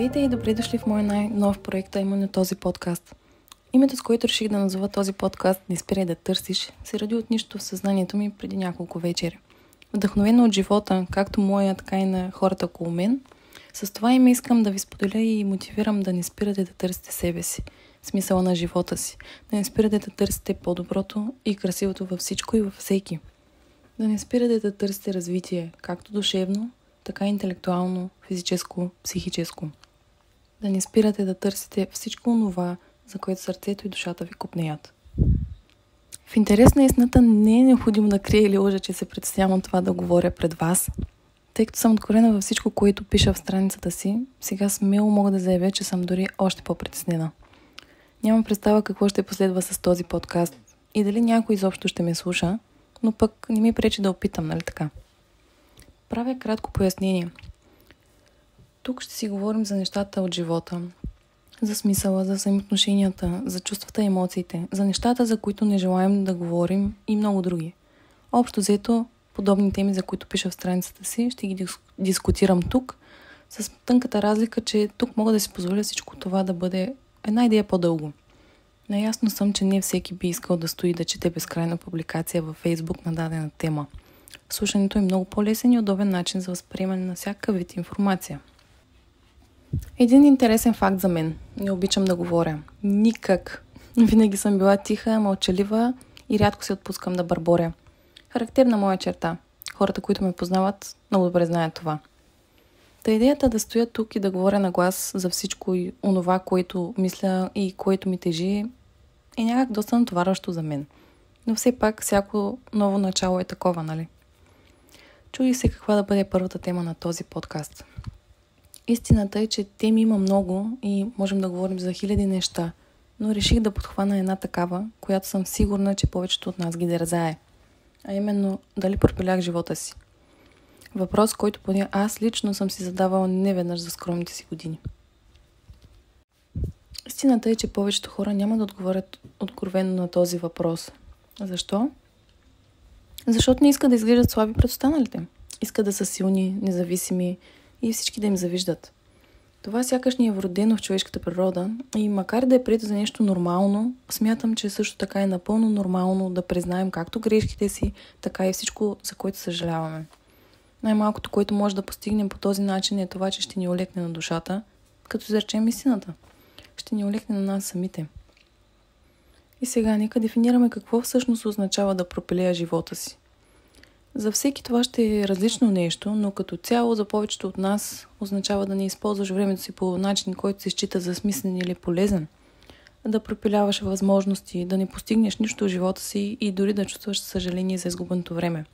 Здравейте и добре дошли в моя най-нов проект, а именно този подкаст. Името, с което реших да назова този подкаст "Не спирай да търсиш", се роди от нищо в съзнанието ми преди няколко вечери. Вдъхновена от живота, както моя, така и на хората около мен, с това име искам да ви споделя и мотивирам да не спирате да търсите себе си, смисъла на живота си, да не спирате да търсите по-доброто и красивото във всичко и във всеки. Да не спирате да търсите развитие, както душевно, така и интелектуално, физическо, психическо. Да не спирате да търсите всичко онова, за което сърцето и душата ви копнеят. В интерес на истината не е необходимо да крия или лъжа, че се притеснявам това да говоря пред вас. Тъй като съм откровена във всичко, което пиша в страницата си, сега смело мога да заявя, че съм дори още по-притеснена. Нямам представа какво ще последва с този подкаст и дали някой изобщо ще ме слуша, но пък не ми пречи да опитам, нали така? Правя кратко пояснение. Тук ще си говорим за нещата от живота, за смисъла, за взаимоотношенията, за чувствата и емоциите, за нещата, за които не желаем да говорим и много други. Общо взето, подобни теми, за които пиша в страницата си, ще ги дискутирам тук, с тънката разлика, че тук мога да си позволя всичко това да бъде една идея по-дълго. Наясно съм, че не всеки би искал да стои да чете безкрайна публикация във Фейсбук на дадена тема. Слушането е много по-лесен и удобен начин за възприемане на всякакъв вид информация. Един интересен факт за мен. Не обичам да говоря. Никак. Винаги съм била тиха, мълчалива и рядко се отпускам да бърборя. Характерна моя черта. Хората, които ме познават, много добре знаят това. Та идеята да стоя тук и да говоря на глас за всичко и онова, което мисля и което ми тежи, е някак доста натоварващо за мен. Но все пак всяко ново начало е такова, нали? Чудих се каква да бъде първата тема на този подкаст. Истината е, че теми има много и можем да говорим за хиляди неща, но реших да подхвана една такава, която съм сигурна, че повечето от нас ги дерзае. А именно, дали пропилях живота си. Въпрос, който поне аз лично съм си задавала неведнъж за скромните си години. Истината е, че повечето хора няма да отговорят откровено на този въпрос. Защо? Защото не искат да изглеждат слаби пред останалите. Искат да са силни, независими и всички да им завиждат. Това сякаш ни е вродено в човешката природа и макар да е прието за нещо нормално, смятам, че също така е напълно нормално да признаем както грешките си, така и всичко, за което съжаляваме. Най-малкото, което може да постигнем по този начин е това, че ще ни олекне на душата, като изречем истината. Ще ни олекне на нас самите. И сега нека дефинираме какво всъщност означава да пропилея живота си. За всеки това ще е различно нещо, но като цяло за повечето от нас означава да не използваш времето си по начин, който се счита за смислен или полезен. Да пропиляваш възможности, да не постигнеш нищо в живота си и дори да чувстваш съжаление за изгубеното време.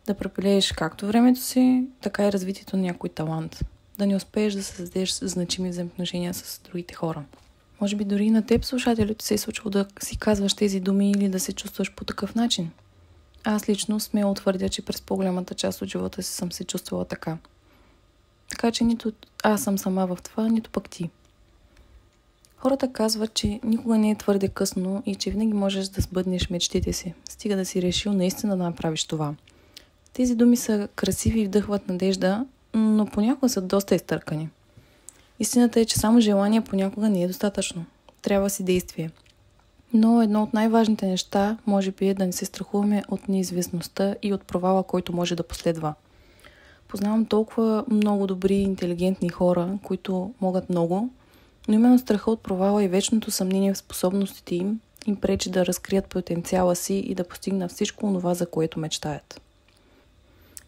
Да пропилееш както времето си, така и развитието на някой талант. Да не успееш да създадеш значими взаимоотношения с другите хора. Може би дори и на теб, слушателите, се е случило да си казваш тези думи или да се чувстваш по такъв начин. Аз лично смело твърдя, че през по-голямата част от живота си съм се чувствала така. Така че нито аз съм сама в това, нито пък ти. Хората казват, че никога не е твърде късно и че винаги можеш да сбъднеш мечтите си. Стига да си решил наистина да направиш това. Тези думи са красиви и вдъхват надежда, но понякога са доста изтъркани. Истината е, че само желание понякога не е достатъчно. Трябва си действие. Но едно от най-важните неща може би е да не се страхуваме от неизвестността и от провала, който може да последва. Познавам толкова много добри и интелигентни хора, които могат много, но именно страха от провала и вечното съмнение в способностите им пречи да разкрият потенциала си и да постигнат всичко онова, за което мечтаят.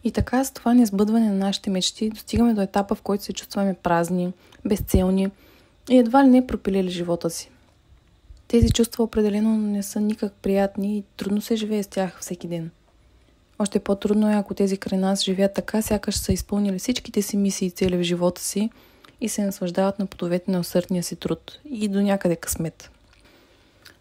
И така с това несбъдване на нашите мечти достигаме до етапа, в който се чувстваме празни, безцелни и едва ли не пропилели живота си. Тези чувства определено не са никак приятни и трудно се живее с тях всеки ден. Още по-трудно е, ако тези край нас живеят така, сякаш са изпълнили всичките си мисии и цели в живота си и се наслаждават на плодовете на усърдния си труд и до някъде късмет.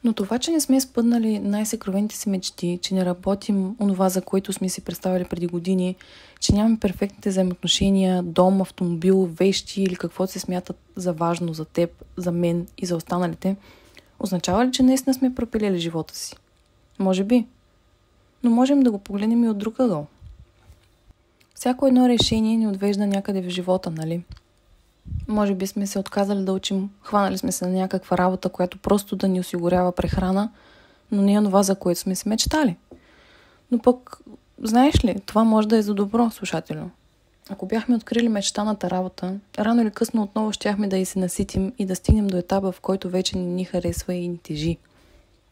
Но това, че не сме спъднали най-съкровените си мечти, че не работим онова, за което сме си представили преди години, че нямаме перфектните взаимоотношения, дом, автомобил, вещи или какво се смятат за важно за теб, за мен и за останалите, означава ли, че наистина сме пропилели живота си? Може би. Но можем да го погледнем и от друг ъгъл. Всяко едно решение ни отвежда някъде в живота, нали? Може би сме се отказали да учим, хванали сме се на някаква работа, която просто да ни осигурява прехрана, но не е това, за което сме си мечтали. Но пък, знаеш ли, това може да е за добро, слушателю. Ако бяхме открили мечтаната работа, рано или късно отново щяхме да й се наситим и да стигнем до етапа, в който вече ни харесва и ни тежи.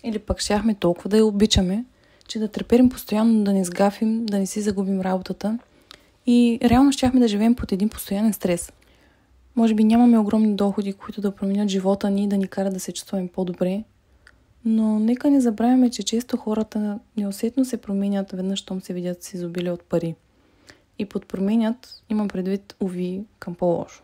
Или пък щяхме толкова да я обичаме, че да треперим постоянно, да не сгафим, да не си загубим работата и реално щяхме да живеем под един постоянен стрес. Може би нямаме огромни доходи, които да променят живота ни и да ни карат да се чувстваме по-добре, но нека не забравяме, че често хората неусетно се променят веднъж, щом се видят с изобилие от пари. И под променят имам предвид, уви, към по-лошо.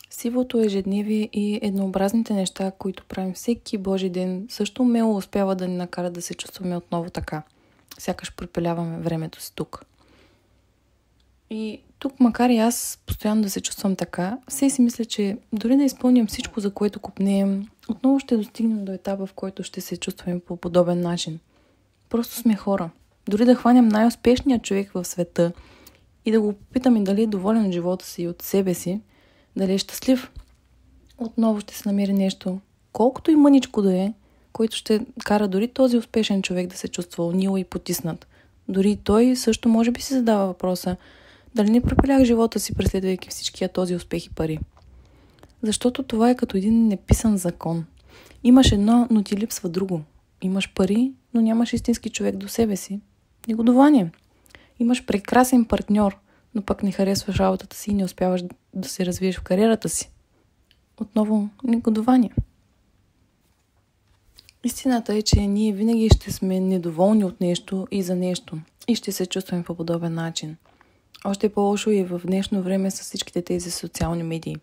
Сивото ежедневие и еднообразните неща, които правим всеки Божи ден, също умело успява да ни накарат да се чувстваме отново така. Сякаш пропиляваме времето си тук. И тук, макар и аз постоянно да се чувствам така, все си мисля, че дори да изпълням всичко, за което копнеем, отново ще достигнем до етапа, в който ще се чувстваме по подобен начин. Просто сме хора. Дори да хванем най-успешния човек в света и да го попитаме дали е доволен от живота си и от себе си, дали е щастлив, отново ще се намери нещо, колкото и мъничко да е, който ще кара дори този успешен човек да се чувства унил и потиснат. Дори той също може би си задава въпроса, дали не пропилях живота си, преследвайки всичкия този успех и пари. Защото това е като един неписан закон. Имаш едно, но ти липсва друго. Имаш пари, но нямаш истински човек до себе си. Негодование. Имаш прекрасен партньор, но пък не харесваш работата си и не успяваш да се развиеш в кариерата си. Отново негодование. Истината е, че ние винаги ще сме недоволни от нещо и за нещо и ще се чувстваме по подобен начин. Още по-лошо е в днешно време с всичките тези социални медии.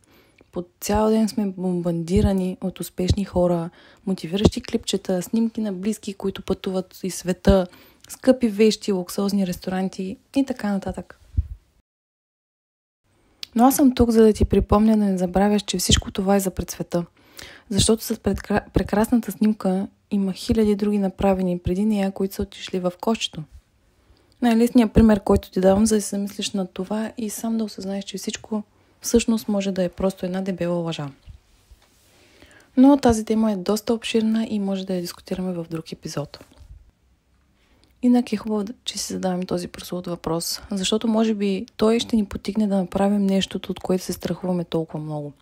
По цял ден сме бомбардирани от успешни хора, мотивиращи клипчета, снимки на близки, които пътуват из света, скъпи вещи, луксозни ресторанти и така нататък. Но аз съм тук, за да ти припомня да не забравяш, че всичко това е за пред света. Защото с прекрасната снимка има хиляди други направени преди нея, които са отишли в кошчето. Най-лесният пример, който ти давам, за да се замислиш на това и сам да осъзнаеш, че всичко всъщност може да е просто една дебела лъжа. Но тази тема е доста обширна и може да я дискутираме в друг епизод. Инак е хубаво, че си задаваме този прословут въпрос, защото може би той ще ни потикне да направим нещото, от което се страхуваме толкова много.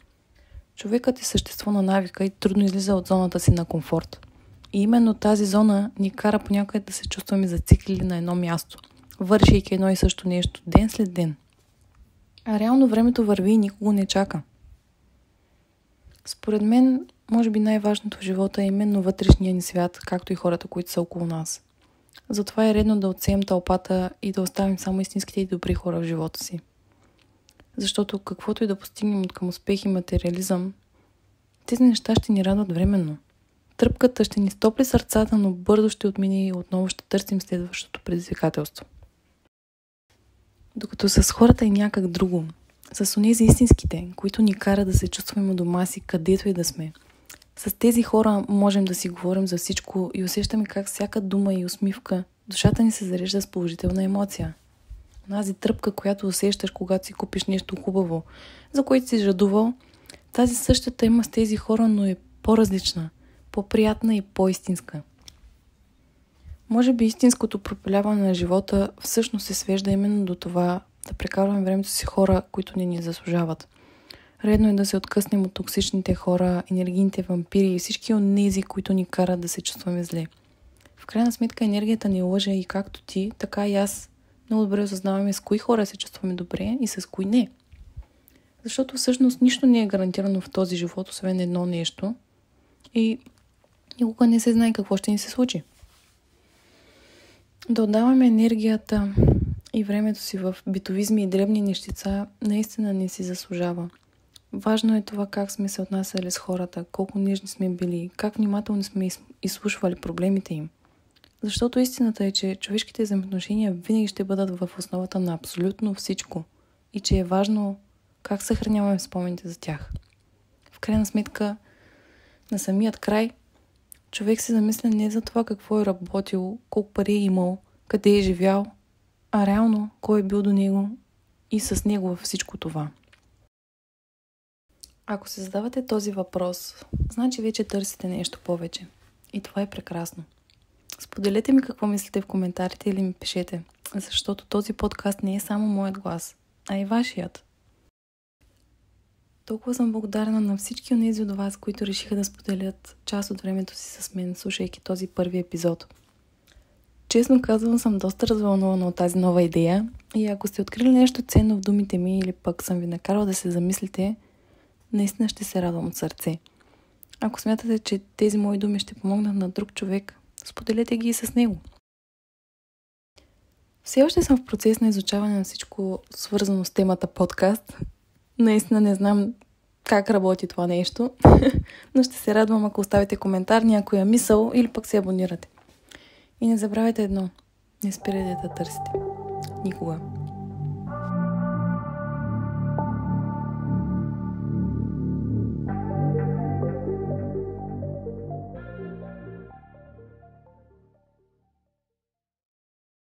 Човекът е същество на навика и трудно излиза от зоната си на комфорт. И именно тази зона ни кара понякога да се чувстваме зациклили на едно място, вършейки едно и също нещо ден след ден. А реално времето върви и никого не чака. Според мен, може би най-важното в живота е именно вътрешния ни свят, както и хората, които са около нас. Затова е редно да отсеем тълпата и да оставим само истинските и добри хора в живота си. Защото каквото и да постигнем от към успех и материализъм, тези неща ще ни радват временно. Тръпката ще ни стопли сърцата, но бързо ще отмине и отново ще търсим следващото предизвикателство. Докато с хората е някак друго. С онези истинските, които ни карат да се чувстваме у дома си, където и да сме. С тези хора можем да си говорим за всичко и усещаме как всяка дума и усмивка, душата ни се зарежда с положителна емоция. Онази тръпка, която усещаш, когато си купиш нещо хубаво, за което си жадувал, тази същата има с тези хора, но е по-различна, по-приятна и по-истинска. Може би истинското пропиляване на живота всъщност се свежда именно до това да прекарваме времето си хора, които не ни заслужават. Редно е да се откъснем от токсичните хора, енергийните вампири и всички онези, които ни карат да се чувстваме зле. В крайна сметка енергията ни лъже и както ти, така и аз много добре осъзнаваме с кои хора се чувстваме добре и с кои не. Защото всъщност нищо не е гарантирано в този живот, освен едно нещо и никога не се знае какво ще ни се случи. Да отдаваме енергията и времето си в битовизми и дребни нещица наистина не си заслужава. Важно е това как сме се отнасяли с хората, колко нежни сме били, как внимателно сме изслушвали проблемите им. Защото истината е, че човешките взаимоотношения винаги ще бъдат в основата на абсолютно всичко и че е важно как съхраняваме спомените за тях. В крайна сметка, на самият край, човек се замисля не за това какво е работил, колко пари е имал, къде е живял, а реално кой е бил до него и с него във всичко това. Ако се задавате този въпрос, значи вече търсите нещо повече. И това е прекрасно. Споделете ми какво мислите в коментарите или ми пишете, защото този подкаст не е само моят глас, а и вашият. Толкова съм благодарна на всички онези от вас, които решиха да споделят част от времето си с мен, слушайки този първи епизод. Честно казвам, съм доста развълнувана от тази нова идея и ако сте открили нещо ценно в думите ми или пък съм ви накарала да се замислите, наистина ще се радвам от сърце. Ако смятате, че тези мои думи ще помогнат на друг човек, споделете ги и с него. Все още съм в процес на изучаване на всичко свързано с темата подкаст. Наистина не знам как работи това нещо, но ще се радвам, ако оставите коментар, някоя мисъл или пък се абонирате. И не забравяйте едно, не спирайте да търсите. Никога.